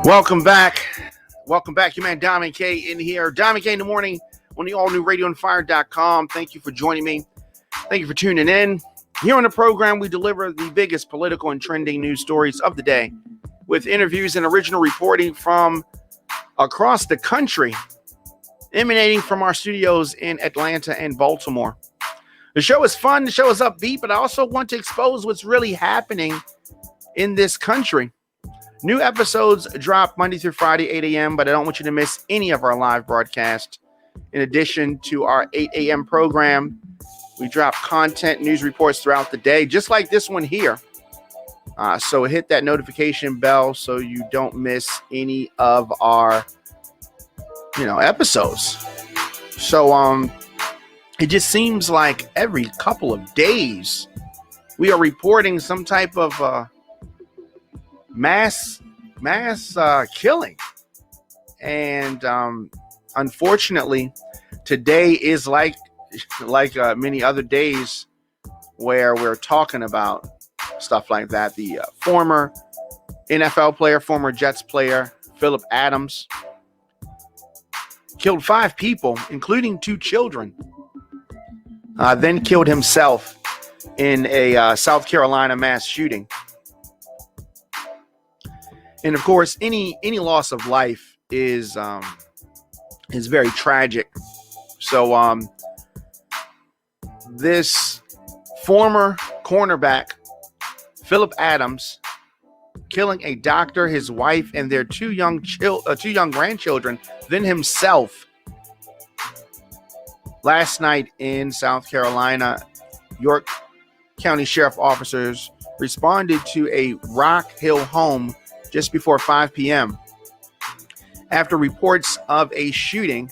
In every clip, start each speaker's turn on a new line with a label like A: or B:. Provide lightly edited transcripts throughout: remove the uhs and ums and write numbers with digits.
A: Welcome back. Welcome back. Your man Diamond K in here. Diamond K in the morning on the all new radioandfire.com. Thank you for joining me. Thank you for tuning in. Here on the program, we deliver the biggest political and trending news stories of the day with interviews and original reporting from across the country, emanating from our studios in Atlanta and Baltimore. The show is fun. The show is upbeat, but I also want to expose what's really happening in this country. New episodes drop Monday through Friday, 8 a.m., but I don't want you to miss any of our live broadcasts. In addition to our 8 a.m. program, we drop content, news reports throughout the day, just like this one here. So hit that notification bell so you don't miss any of our, episodes. So it just seems like every couple of days we are reporting some type of mass killing, and unfortunately today is like many other days where we're talking about stuff like that. The former NFL player, former Jets player Phillip Adams killed 5 people, including 2 children, then killed himself in a South Carolina mass shooting. And of course, any loss of life is very tragic. So this former cornerback, Phillip Adams, killing a doctor, his wife, and their 2 young grandchildren, then himself. Last night in South Carolina, York County Sheriff officers responded to a Rock Hill home just before 5 p.m. after reports of a shooting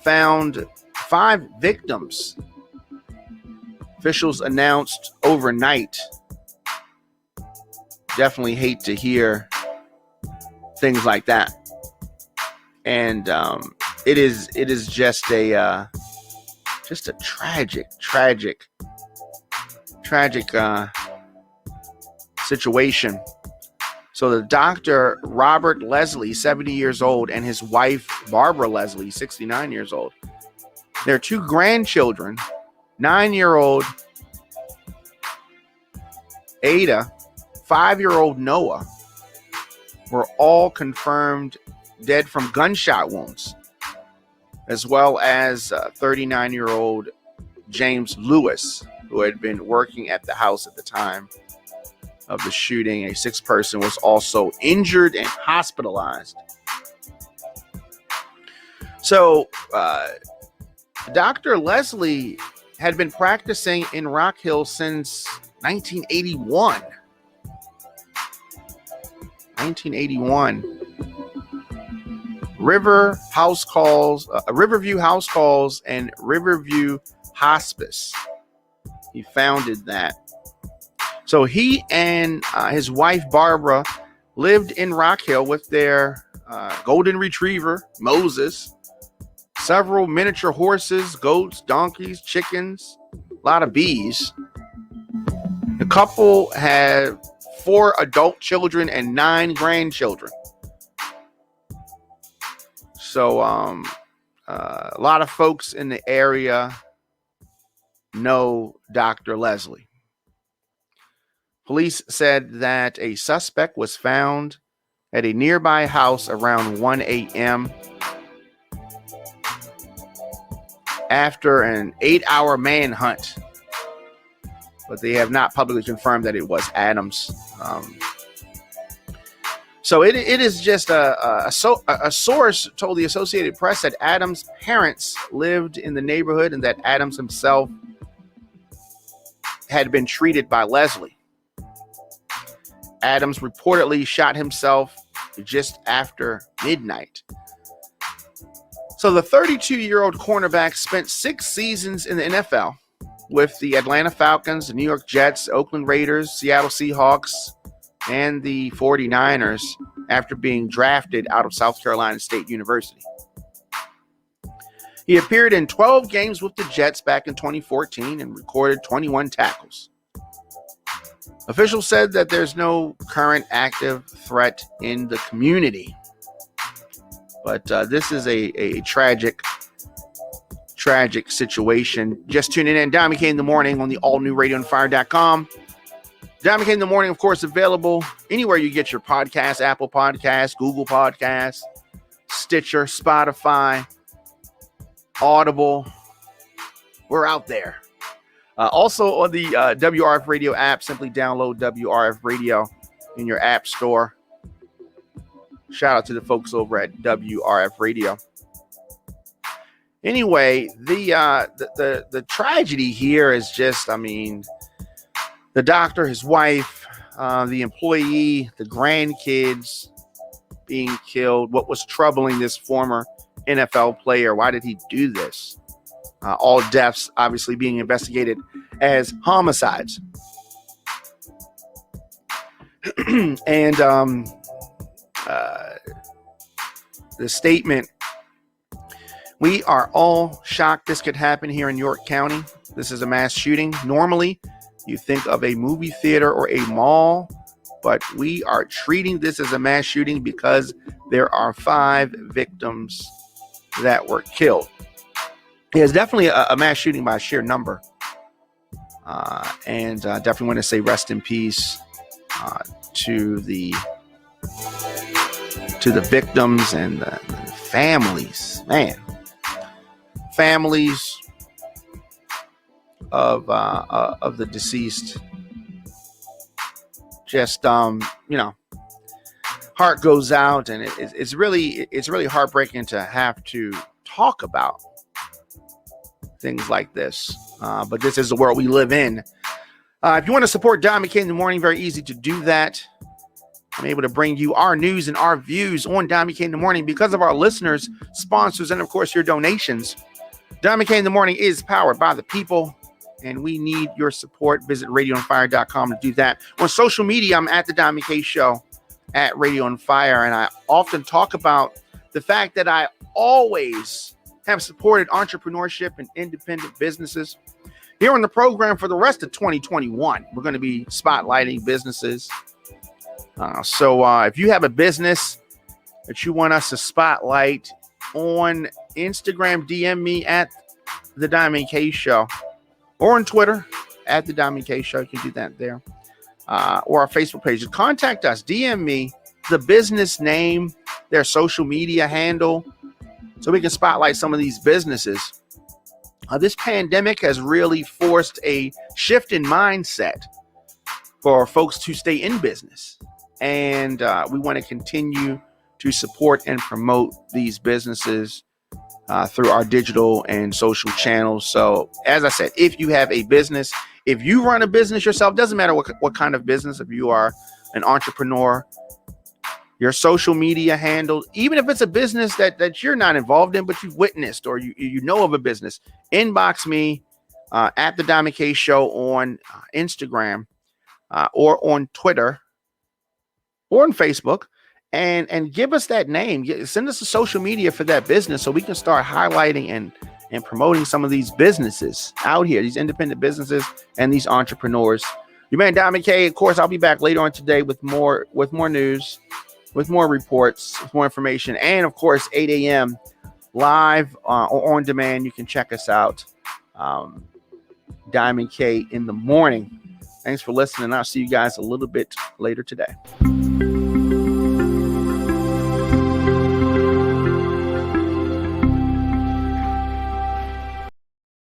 A: found 5 victims. Officials announced overnight. Definitely hate to hear things like that. And it is just a tragic situation. So the doctor, Robert Leslie, 70 years old, and his wife, Barbara Leslie, 69 years old. Their 2 grandchildren, 9-year-old Ada, 5-year-old Noah, were all confirmed dead from gunshot wounds, as well as 39-year-old James Lewis, who had been working at the house at the time of the shooting. A 6th person was also injured and hospitalized. So Dr. Leslie had been practicing in Rock Hill since 1981. 1981. Riverview House Calls and Riverview Hospice. He founded that. So he and his wife, Barbara, lived in Rock Hill with their golden retriever, Moses, several miniature horses, goats, donkeys, chickens, a lot of bees. The couple had 4 adult children and 9 grandchildren. So a lot of folks in the area know Dr. Leslie. Police said that a suspect was found at a nearby house around 1 a.m. after an 8-hour manhunt, but they have not publicly confirmed that it was Adams. So it is just a source told the Associated Press that Adams' parents lived in the neighborhood and that Adams himself had been treated by Leslie. Adams reportedly shot himself just after midnight. So the 32-year-old cornerback spent 6 seasons in the NFL with the Atlanta Falcons, the New York Jets, Oakland Raiders, Seattle Seahawks, and the 49ers after being drafted out of South Carolina State University. He appeared in 12 games with the Jets back in 2014 and recorded 21 tackles. Officials said that there's no current active threat in the community. But this is a tragic situation. Just tuning in. Diamond K in the morning on the all-new radioonfire.com. Diamond K in the morning, of course, available anywhere you get your podcasts, Apple Podcasts, Google Podcasts, Stitcher, Spotify, Audible. We're out there. Also on the WRF Radio app, simply download WRF Radio in your app store. Shout out to the folks over at WRF Radio. Anyway, the tragedy here is just, I mean, the doctor, his wife, the employee, the grandkids being killed. What was troubling this former NFL player? Why did he do this? All deaths obviously being investigated as homicides. And the statement, we are all shocked this could happen here in York County. This is a mass shooting. Normally, you think of a movie theater or a mall, but we are treating this as a mass shooting because there are 5 victims that were killed. It's definitely a mass shooting by sheer number. And definitely want to say rest in peace to the victims and the families. Man, families of the deceased. Just heart goes out, and it's really heartbreaking to have to talk about things like this. But this is the world we live in. If you want to support Diamond K in the morning, very easy to do that. I'm able to bring you our news and our views on Diamond K in the morning because of our listeners, sponsors, and of course your donations. Diamond K in the morning is powered by the people, and we need your support. Visit radioonfire.com to do that. On social media, I'm at the Diamond K Show, at Radio on Fire, and I often talk about the fact that I always have supported entrepreneurship and independent businesses. Here on the program for the rest of 2021, we're going to be spotlighting businesses. So if you have a business that you want us to spotlight on Instagram, DM me at the Diamond K Show, or on Twitter at the Diamond K Show. You can do that there, or our Facebook page. Contact us, DM me the business name, their social media handle, so we can spotlight some of these businesses. This pandemic has really forced a shift in mindset for folks to stay in business. And we want to continue to support and promote these businesses through our digital and social channels. So as I said, if you have a business, if you run a business yourself, doesn't matter what kind of business, if you are an entrepreneur, your social media handle, even if it's a business that you're not involved in, but you've witnessed or you know of a business, inbox me at the Diamond K Show on Instagram or on Twitter or on Facebook, and give us that name. Send us the social media for that business so we can start highlighting and promoting some of these businesses out here, these independent businesses and these entrepreneurs. Your man Diamond K, of course, I'll be back later on today with more news, with more reports, with more information, and of course 8 a.m. live or on demand. You can check us out. Diamond K in the morning. Thanks for listening. I'll see you guys a little bit later today.